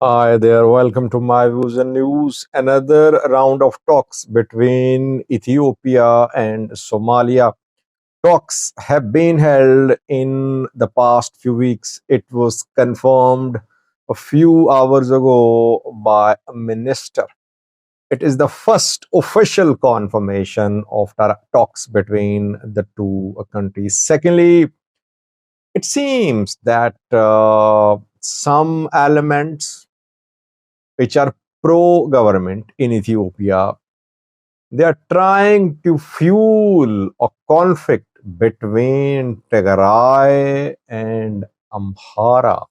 Hi there, welcome to my views and news. Another round of talks between Ethiopia and Somalia. Talks have been held in the past few weeks. It was confirmed a few hours ago by a minister. It is the first official confirmation of the talks between the two countries. Secondly, it seems that some elements which are pro government in Ethiopia, they are trying to fuel a conflict between Tigray and Amhara.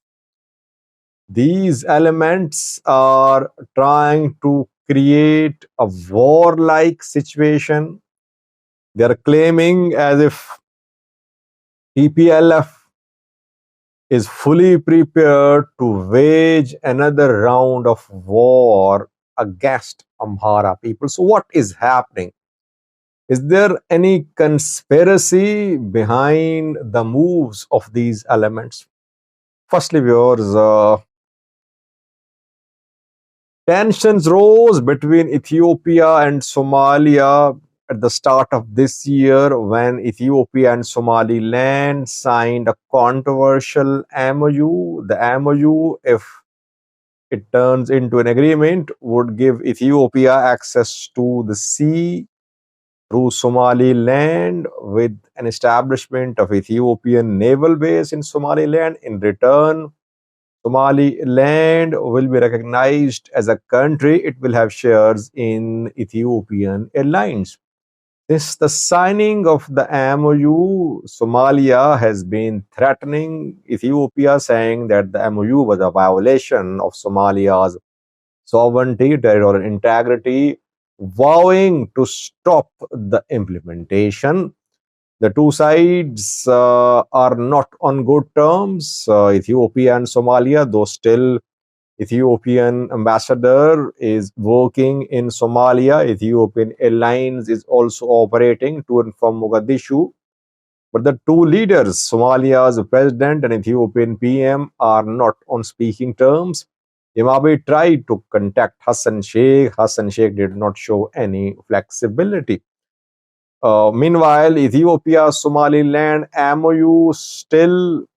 These elements are trying to create a warlike situation. They are claiming as if TPLF is fully prepared to wage another round of war against Amhara people. So, what is happening? Is there any conspiracy behind the moves of these elements? Firstly, viewers, tensions rose between Ethiopia and Somalia at the start of this year when Ethiopia and Somaliland signed a controversial MOU. The MOU, if it turns into an agreement, would give Ethiopia access to the sea through Somaliland with an establishment of Ethiopian naval base in Somaliland. In return, Somaliland will be recognized as a country. It will have shares in Ethiopian airlines. Since the signing of the MOU, Somalia has been threatening Ethiopia, saying that the MOU was a violation of Somalia's sovereignty, territorial integrity, vowing to stop the implementation. The two sides are not on good terms. Ethiopia and Somalia, though still Ethiopian ambassador is working in Somalia. Ethiopian Airlines is also operating to and from Mogadishu. But the two leaders, Somalia's president and Ethiopian PM, are not on speaking terms. Zimbabwe tried to contact Hassan Sheikh. Hassan Sheikh did not show any flexibility. Meanwhile, Ethiopia Somaliland MOU still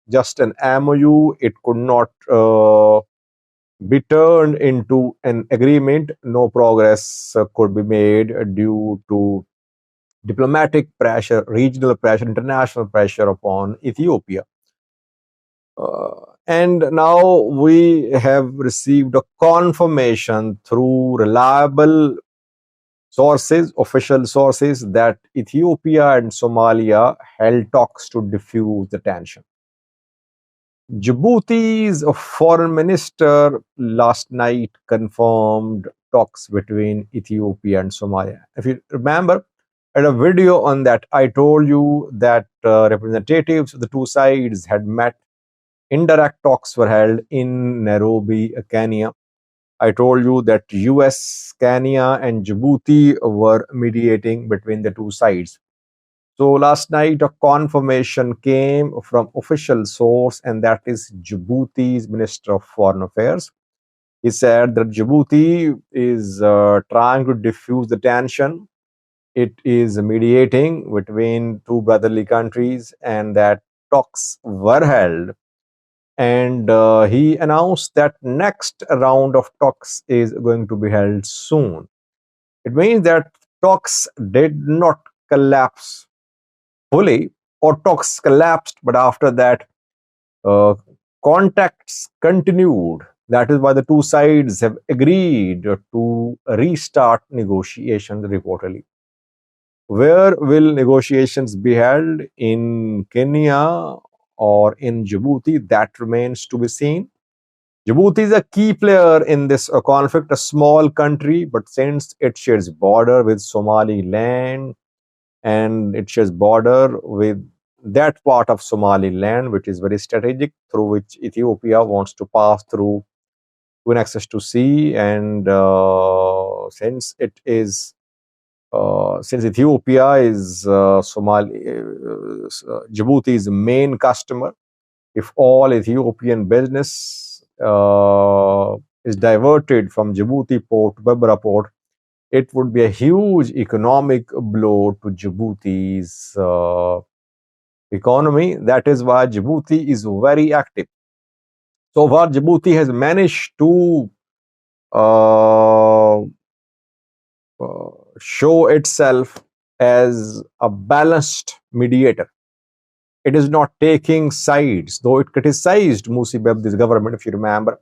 just an MOU. It could not be turned into an agreement. No progress could be made due to diplomatic pressure, regional pressure, international pressure upon Ethiopia. And now we have received a confirmation through reliable sources, official sources, that Ethiopia and Somalia held talks to diffuse the tension. Djibouti's foreign minister last night confirmed talks between Ethiopia and Somalia. If you remember, in a video on that, I told you that representatives of the two sides had met. Indirect talks were held in Nairobi, Kenya. I told you that US, Kenya, and Djibouti were mediating between the two sides. So last night, a confirmation came from official source, and that is Djibouti's Minister of Foreign Affairs. He said that Djibouti is trying to diffuse the tension. It is mediating between two brotherly countries, and that talks were held. And he announced that next round of talks is going to be held soon. It means that talks did not collapse fully, or talks collapsed, but after that, uh, contacts continued. That is why the two sides have agreed to restart negotiations reportedly. Where will negotiations be held? In Kenya or in Djibouti? That remains to be seen. Djibouti is a key player in this conflict, a small country, but since it shares border with Somaliland and it shares border with that part of Somaliland, which is very strategic, through which Ethiopia wants to pass through with access to sea, and since Ethiopia is Djibouti's main customer, if all Ethiopian business is diverted from Djibouti port to Berbera port, it would be a huge economic blow to Djibouti's economy. That is why Djibouti is very active. So far, Djibouti has managed to uh, show itself as a balanced mediator. It is not taking sides, though it criticized Musi Babdi's government, if you remember.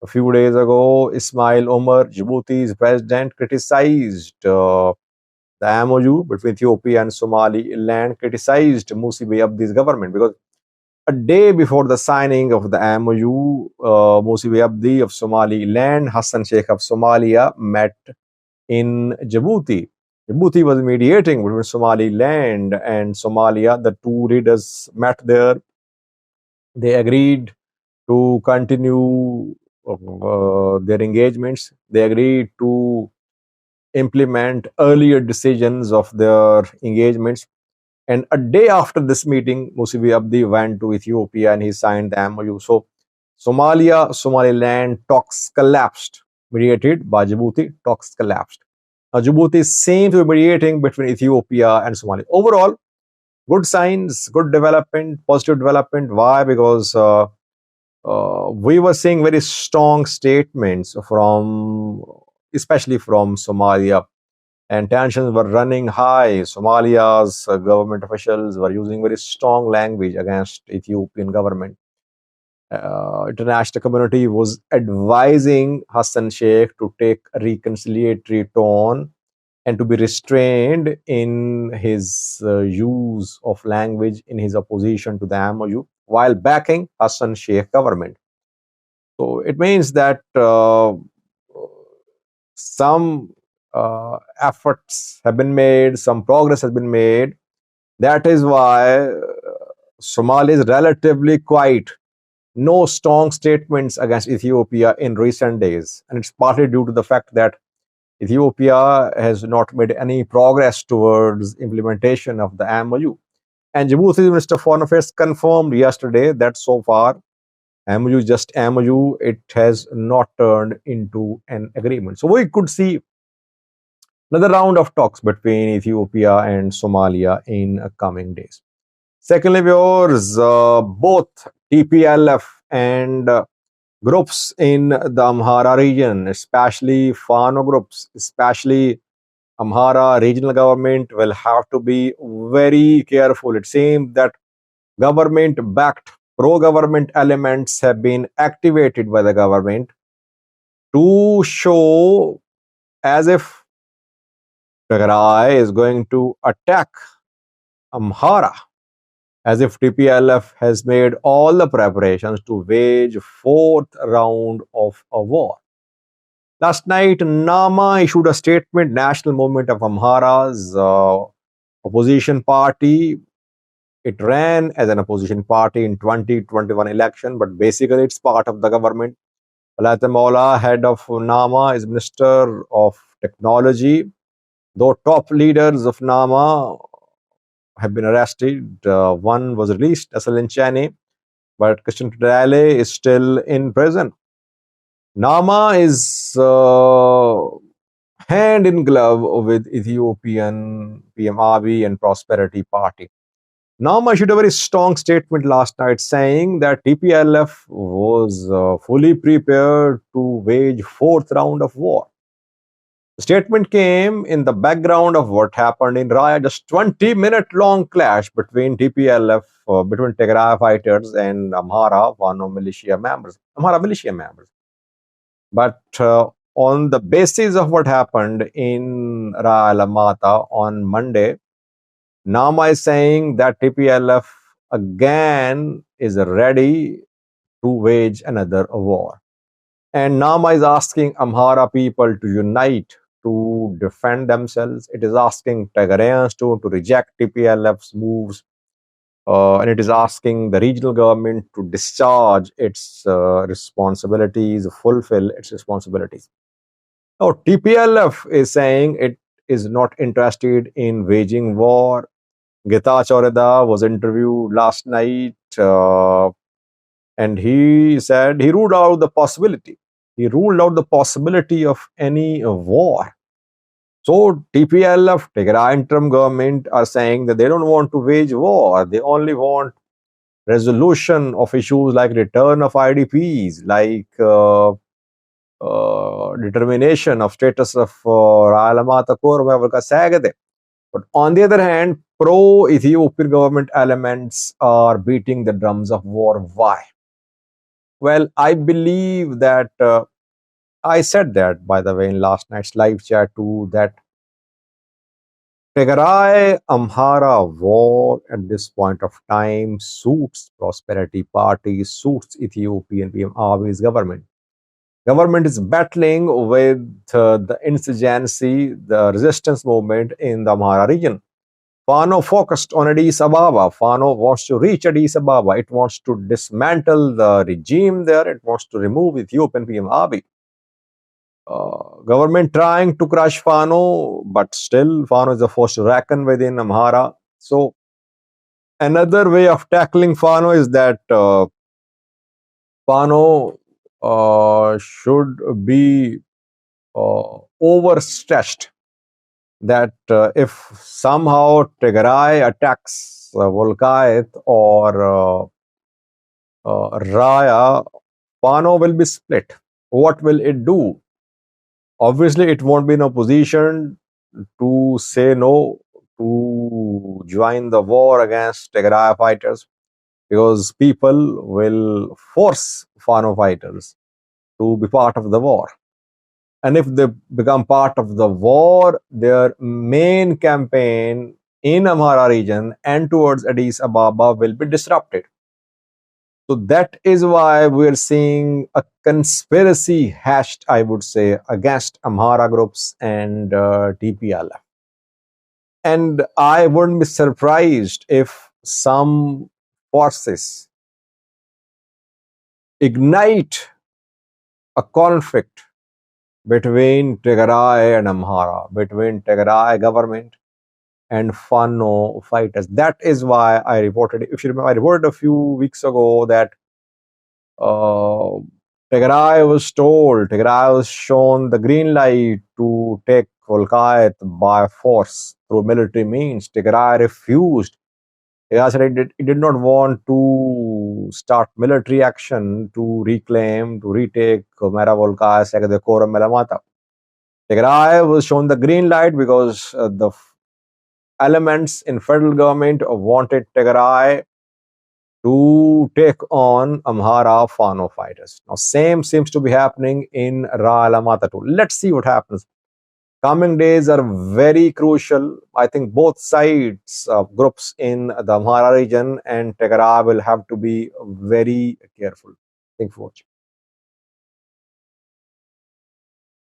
A few days ago, Ismail Omar, Djibouti's president, criticized the MOU between Ethiopia and Somaliland, criticized Musi Babdi's government because a day before the signing of the MOU, Musi Abdi of Somaliland, Hassan Sheikh of Somalia met in Djibouti. Djibouti was mediating between Somaliland and Somalia. The two leaders met there. They agreed to continue their engagements. They agreed to implement earlier decisions of their engagements. And a day after this meeting, Musibi Abdi went to Ethiopia and he signed the MOU. So Somaliland talks collapsed, mediated by Djibouti, talks collapsed. Now Djibouti seems to be mediating between Ethiopia and Somalia. Overall, good signs, good development, positive development. Why? Because we were seeing very strong statements from, especially from Somalia, and tensions were running high. Somalia's government officials were using very strong language against Ethiopian government. International community was advising Hassan Sheikh to take a reconciliatory tone and to be restrained in his use of language in his opposition to the MOU while backing Hassan Sheikh government. So it means that some efforts have been made, some progress has been made. That is why Somalia is relatively quiet. No strong statements against Ethiopia in recent days. And it's partly due to the fact that Ethiopia has not made any progress towards implementation of the MOU. And Djibouti Minister of Foreign Affairs confirmed yesterday that so far MOU is just MOU. It has not turned into an agreement. So we could see another round of talks between Ethiopia and Somalia in coming days. Secondly, viewers, both TPLF and groups in the Amhara region, especially Fano groups, especially Amhara regional government, will have to be very careful. It seems that government-backed pro-government elements have been activated by the government to show as if Tigray is going to attack Amhara, as if TPLF has made all the preparations to wage fourth round of a war. Last night, Nama issued a statement, National Movement of Amhara's opposition party. It ran as an opposition party in 2021 election, but basically it's part of the government. Maula, head of Nama, is Minister of Technology. Though top leaders of Nama have been arrested, one was released, Asalin Chani, but Christian Tadale is still in prison. Nama is hand in glove with Ethiopian PM Abiy and Prosperity Party. Nama issued a very strong statement last night saying that TPLF was fully prepared to wage fourth round of war. The statement came in the background of what happened in Raya, just 20-minute long clash between TPLF, between Tigray fighters and Amhara militia members. But on the basis of what happened in Raya Lamata on Monday, Nama is saying that TPLF again is ready to wage another war. And Nama is asking Amhara people to unite to defend themselves. It is asking Tigrayans to reject TPLF's moves. And it is asking the regional government to discharge its responsibilities, fulfill its responsibilities. Now, TPLF is saying it is not interested in waging war. Gita Chaureda was interviewed last night. And he said he ruled out the possibility. He ruled out the possibility of any war. So TPLF, Tigray interim government, are saying that they don't want to wage war. They only want resolution of issues like return of IDPs, like determination of status of Ra'alamata Sagade. But on the other hand, pro-Ethiopian government elements are beating the drums of war. Why? Well, I believe that I said that, by the way, in last night's live chat too, that Tigray Amhara war at this point of time suits Prosperity Party, suits Ethiopian PM Abiy's government. Government is battling with the insurgency, the resistance movement in the Amhara region. Fano focused on Addis Ababa. Fano wants to reach Addis Ababa. It wants to dismantle the regime there. It wants to remove Ethiopian PM Abiy. Government trying to crush Fano, but still Fano is a force to reckon within Amhara. So another way of tackling Fano is that Fano should be overstretched. That if somehow Tigray attacks Volkayt or Raya, Fano will be split. What will it do? Obviously, it won't be in a position to say no to join the war against Tigray fighters, because people will force Fano fighters to be part of the war. And if they become part of the war, their main campaign in Amhara region and towards Addis Ababa will be disrupted. So that is why we're seeing a conspiracy hashed, I would say, against Amhara groups and TPLF. And I wouldn't be surprised if some forces ignite a conflict between Tigray and Amhara, between Tigray government and Fano fighters. That is why I reported, if you remember, I reported a few weeks ago that Tigray was shown the green light to take Volkayt by force through military means. Tigray refused. Tigray said it did not want to start military action to reclaim, to retake Mera Volkayt, Segde Koram Melamata. Tigray was shown the green light because the elements in federal government wanted Tigray to take on Amhara Fano fighters. Now, same seems to be happening in Ra Alamata too. Let's see what happens. Coming days are very crucial. I think both sides of groups in the Amhara region and Tigray will have to be very careful. Thank you for watching.